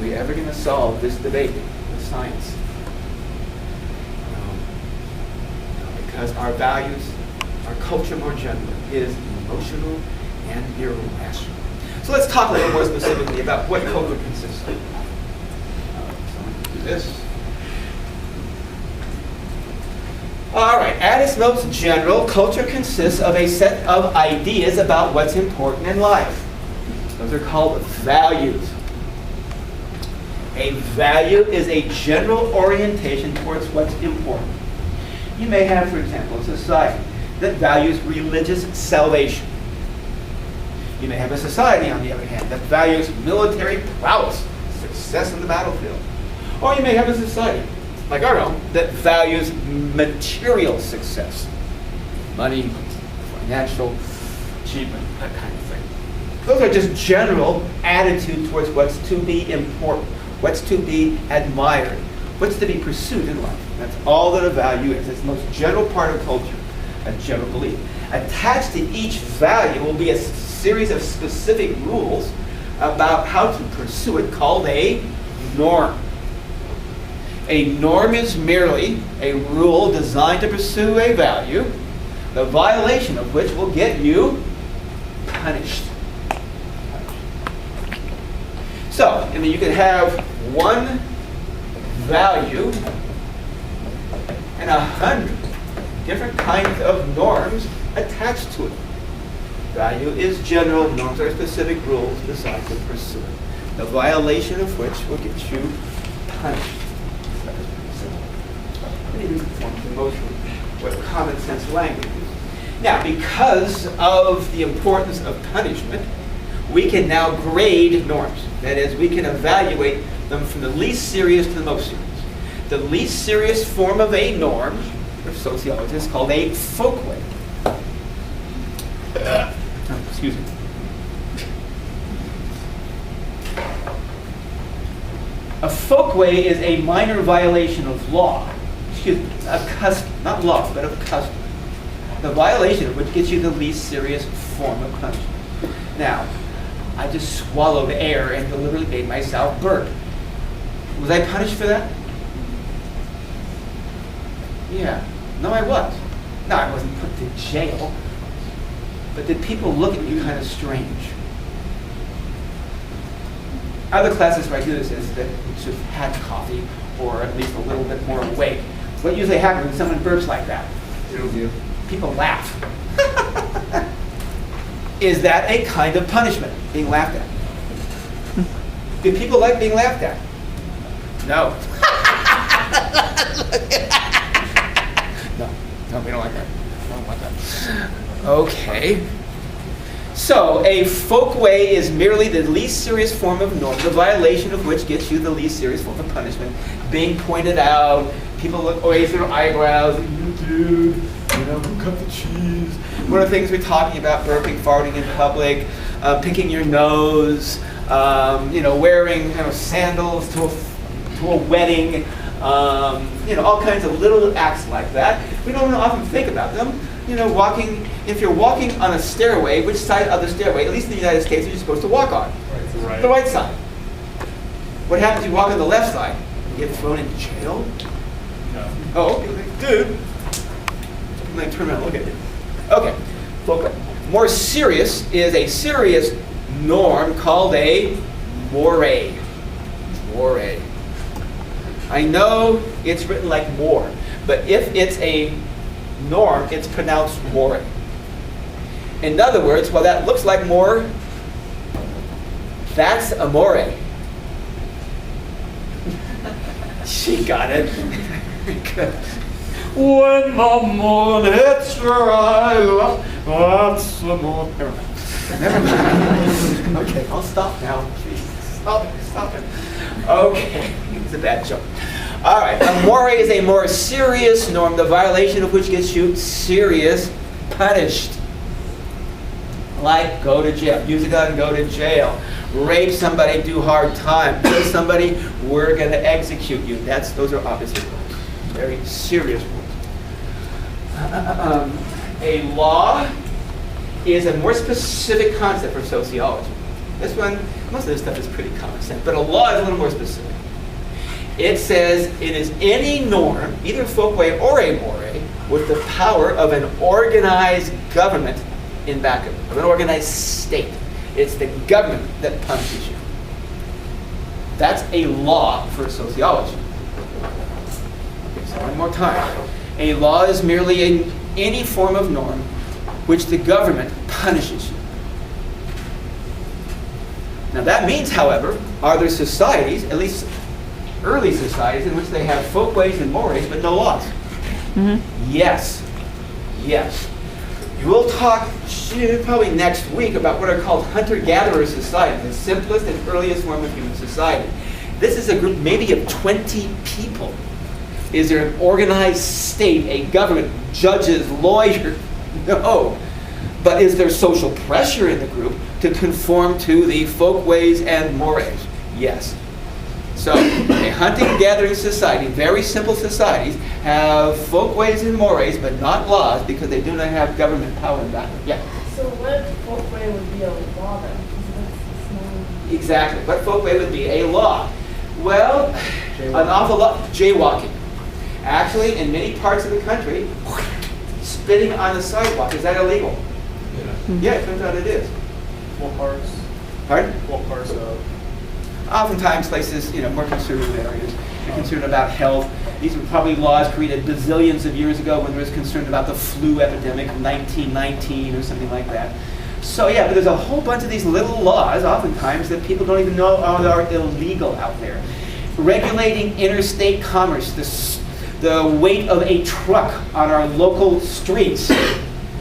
Are we ever going to solve this debate with science? Because our values, our culture more generally, is emotional and irrational. So let's talk a little more specifically about what culture consists of. So I'm going to do this. All right, at its most general, culture consists of a set of ideas about what's important in life. Those are called values. A value is a general orientation towards what's important. You may have, for example, a society that values religious salvation. You may have a society, on the other hand, that values military prowess, success in the battlefield. Or you may have a society, like our own, that values material success. Money, financial achievement, that kind of thing. Those are just general attitudes towards what's to be important, what's to be admired, what's to be pursued in life. That's all that a value is. It's the most general part of culture, a general belief. Attached to each value will be a series of specific rules about how to pursue it, called a norm. A norm is merely a rule designed to pursue a value, the violation of which will get you punished. So, I mean, you could have one value and 100 different kinds of norms attached to it. Value is general, norms are specific rules designed to pursue it, the violation of which will get you punished. That is pretty simple. It even forms the most what common sense language is. Now, because of the importance of punishment, we can now grade norms. That is, we can evaluate them from the least serious to the most serious. The least serious form of a norm, for sociologists, is called a folkway. Excuse me. A folkway is a minor violation of law. Excuse me, of custom, not law, but of custom. The violation of which gets you the least serious form of punishment. Now, I just swallowed air and deliberately made myself burp. Was I punished for that? Yeah. No, I was. No, I wasn't put to jail. But did people look at me kind of strange? Other classes where I do this is that you should have had coffee or at least a little bit more awake. What usually happens when someone burps like that? People laugh. Is that a kind of punishment, being laughed at? Do people like being laughed at? No. No, we don't like that. We don't like that. Okay. So, a folkway is merely the least serious form of norm, the violation of which gets you the least serious form of punishment. Being pointed out, people raise their eyebrows, dude, who cut the cheese? What are the things we're talking about? Burping, farting in public, picking your nose, wearing sandals to a wedding, all kinds of little acts like that. We don't often think about them. Walking, if you're walking on a stairway, which side of the stairway, at least in the United States, are you supposed to walk on? Right. The right side. What happens if you walk on the left side? You get thrown in jail? No. Oh, dude. I'm going to turn around and look at you. Okay. Look, more serious is a serious norm called a moray. Moray. I know it's written like more, but if it's a norm, it's pronounced more. In other words, while that looks like more, that's amore. She got it. Good. When the moon hits your eye, that's the moon. Never mind. Okay, I'll stop now. Please. Stop it. Okay, it's a bad joke. All right, amore is a more serious norm, the violation of which gets you serious punished. Like go to jail, use a gun, go to jail, rape somebody, do hard time, kill somebody, we're going to execute you. Those are obviously very serious rules. A law is a more specific concept for sociology. This one most of this stuff is pretty common sense, but a law is a little more specific. It says it is any norm, either folkway or a moray, with the power of an organized government in back of it, of an organized state. It's the government that punishes you. That's a law for sociology. Okay, so one more time. A law is merely any form of norm which the government punishes you. Now that means, however, are there societies, at least early societies, in which they have folkways and mores but no laws? Mm-hmm. Yes. Yes. We'll talk probably next week about what are called hunter-gatherer societies, the simplest and earliest form of human society. This is a group maybe of 20 people. Is there an organized state, a government, judges, lawyers? No. But is there social pressure in the group to conform to the folkways and mores? Yes. So a hunting-gathering society, very simple societies, have folkways and mores, but not laws because they do not have government power in that. Yeah? So what folkway would be a law then? Exactly. What folkway would be a law? Well, an awful lot. Jaywalking. Actually, in many parts of the country, spitting on the sidewalk, is that illegal? Yeah, it turns out it is. What parts? Pardon? What parts of? Oftentimes places, more conservative areas, they're concerned about health. These were probably laws created bazillions of years ago when there was concern about the flu epidemic of 1919 or something like that. So yeah, but there's a whole bunch of these little laws, oftentimes, that people don't even know are illegal out there. Regulating interstate commerce, the weight of a truck on our local streets.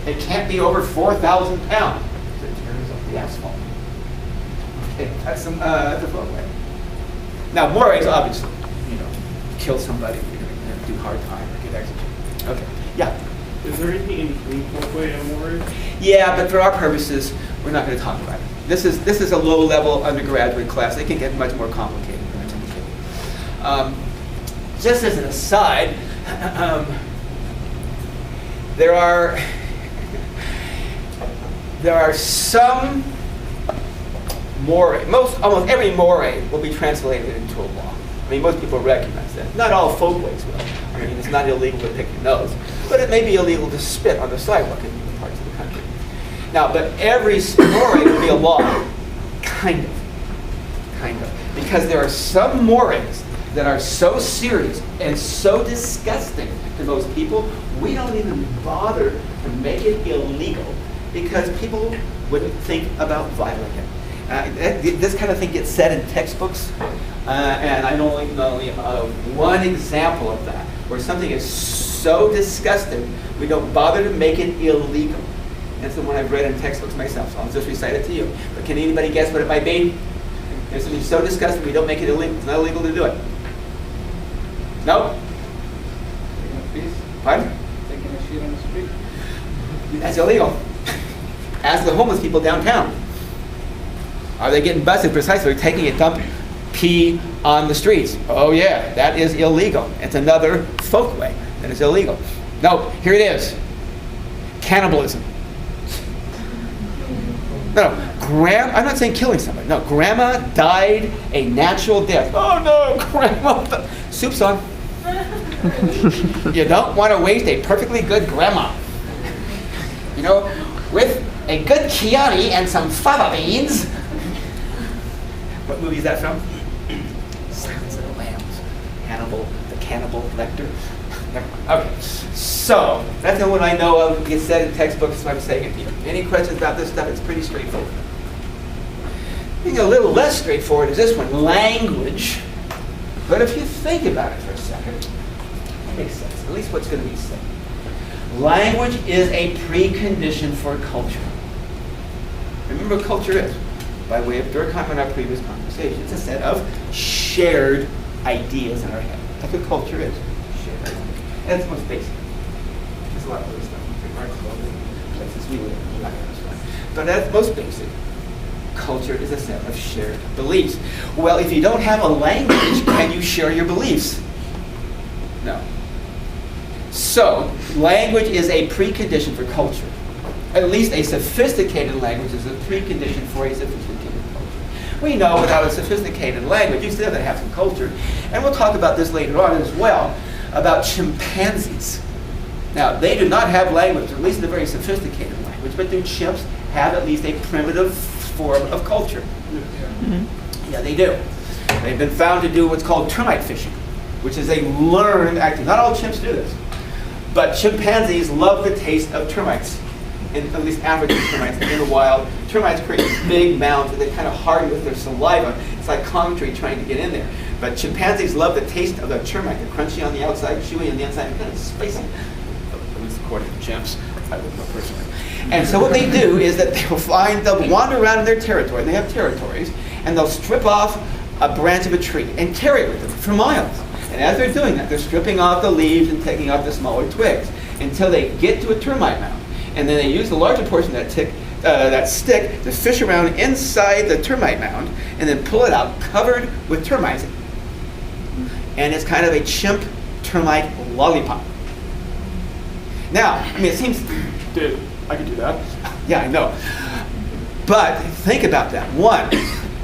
It can't be over 4,000 pounds. It tears up the asphalt. Okay, that's a folkway. Now, mores, obviously, kill somebody, you're going to do hard time or get executed. Okay, yeah. Is there anything in between folkway and mores? Yeah, but for our purposes, we're not going to talk about it. This is a low-level undergraduate class. They can get much more complicated than it's indicated. Just as an aside, there are some moray. Almost every moray will be translated into a law. I mean, most people recognize that. Not all folkways will. I mean, it's not illegal to pick your nose, but it may be illegal to spit on the sidewalk in different parts of the country. Now, but every moray will be a law, kind of, because there are some mores that are so serious and so disgusting to most people, we don't even bother to make it illegal because people wouldn't think about violating it. This kind of thing gets said in textbooks, and I know only one example of that, where something is so disgusting, we don't bother to make it illegal. That's the one I've read in textbooks myself, so I'll just recite it to you. But can anybody guess what it might be? There's something so disgusting, we don't make it illegal. It's not illegal to do it. No? Taking a piece? Pardon? Taking a shit on the street? That's illegal. Ask the homeless people downtown. Are they getting busted precisely for taking a dump pee on the streets? Oh yeah, that is illegal. It's another folkway that is illegal. No, here it is. Cannibalism. No, I'm not saying killing somebody. No, grandma died a natural death. Oh no, grandma. Soup's on. You don't want to waste a perfectly good grandma. With a good Chianti and some fava beans. What movie is that from? Silence of the Lambs. Hannibal, the cannibal lecter. Okay, so that's the one I know of. It gets said in textbooks, so I'm saying it to you. Any questions about this stuff? It's pretty straightforward. I think a little less straightforward is this one, language. But if you think about it for a second, it makes sense, at least what's going to be said. Language is a precondition for culture. Remember what culture is? By way of Durkheim in our previous conversation. It's a set of shared ideas in our head. That's what culture is. Shared ideas. And it's most basic. There's a lot of other stuff. Our clothing, places we live in, that kind of stuff. But that's most basic. Culture is a set of shared beliefs. Well, if you don't have a language, can you share your beliefs? No. So, language is a precondition for culture. At least a sophisticated language is a precondition for a sophisticated culture. We know without a sophisticated language, you still have to have some culture. And we'll talk about this later on as well, about chimpanzees. Now, they do not have language, at least a very sophisticated language, but do chimps have at least a primitive form of culture? Yeah, they do. They've been found to do what's called termite fishing, which is a learned activity. Not all chimps do this, but chimpanzees love the taste of termites, at least African termites in the wild. Termites create these big mounds that they kind of harden with their saliva. It's like concrete trying to get in there. But chimpanzees love the taste of the termite. They're crunchy on the outside, chewy on the inside, and kind of spicy. At least according to chimps. I wouldn't know personally. And so what they do is that they'll wander around in their territory, and they have territories, and they'll strip off a branch of a tree and carry it with them for miles. And as they're doing that, they're stripping off the leaves and taking off the smaller twigs until they get to a termite mound. And then they use the larger portion of that stick to fish around inside the termite mound and then pull it out covered with termites. And it's kind of a chimp termite lollipop. Now, I mean, it seems, dude, I could do that. Yeah, I know. But think about that. One,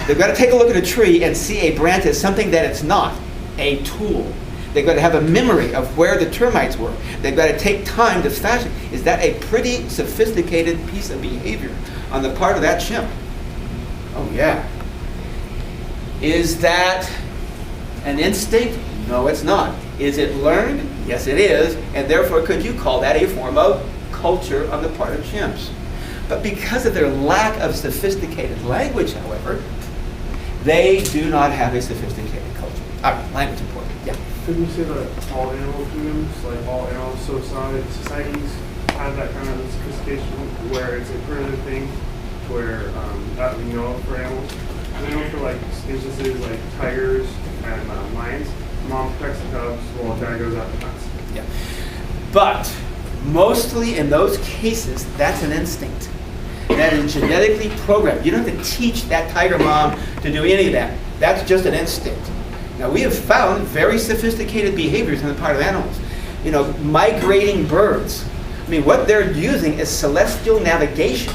they've got to take a look at a tree and see a branch as something that it's not, a tool. They've got to have a memory of where the termites were. They've got to take time to fashion. Is that a pretty sophisticated piece of behavior on the part of that chimp? Oh, yeah. Is that an instinct? No, it's not. Is it learned? Yes, it is. And therefore, could you call that a form of culture on the part of chimps? But because of their lack of sophisticated language, however, they do not have a sophisticated culture. All right, language important. Yeah. Couldn't you say that all animal kingdoms, like all animal societies, have that kind of sophistication where it's a primitive thing, where that we know for animals? We know for like instances like tigers and lions, mom protects the cubs while dad goes out the hunt. Yeah. But mostly in those cases, that's an instinct. That is genetically programmed. You don't have to teach that tiger mom to do any of that. That's just an instinct. Now, we have found very sophisticated behaviors on the part of animals. You know, migrating birds. I mean, what they're using is celestial navigation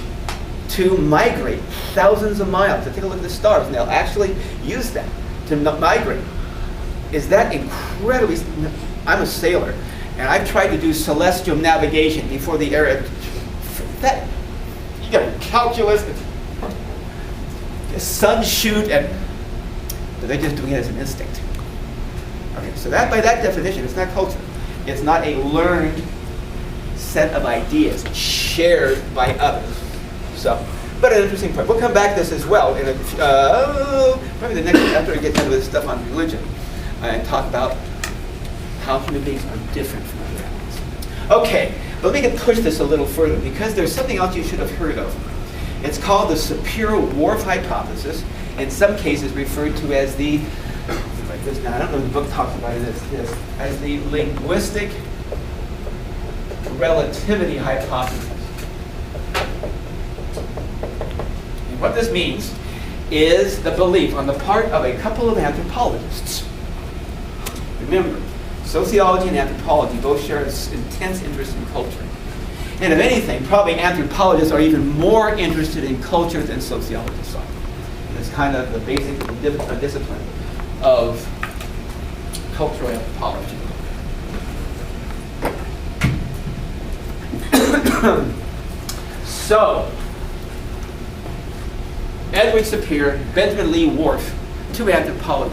to migrate thousands of miles, to take a look at the stars, and they'll actually use that to migrate. Is that incredibly... I'm a sailor, and I've tried to do celestial navigation before the era. That, you got calculus, sun shoot, and but they're just doing it as an instinct. Okay, so that by that definition, it's not culture. It's not a learned set of ideas shared by others. So, but an interesting point. We'll come back to this as well in probably the next after I get into this stuff on religion and talk about how human beings are different from other animals. Okay, but we can push this a little further because there's something else you should have heard of. It's called the Sapir-Whorf hypothesis, in some cases referred to as the, like this now, I don't know if the book talks about it as the linguistic relativity hypothesis. And what this means is the belief on the part of a couple of anthropologists. Remember, sociology and anthropology both share an intense interest in culture. And if anything, probably anthropologists are even more interested in culture than sociologists are. It's kind of the basic discipline of cultural anthropology. So, Edward Sapir, Benjamin Lee Whorf, two anthropologists.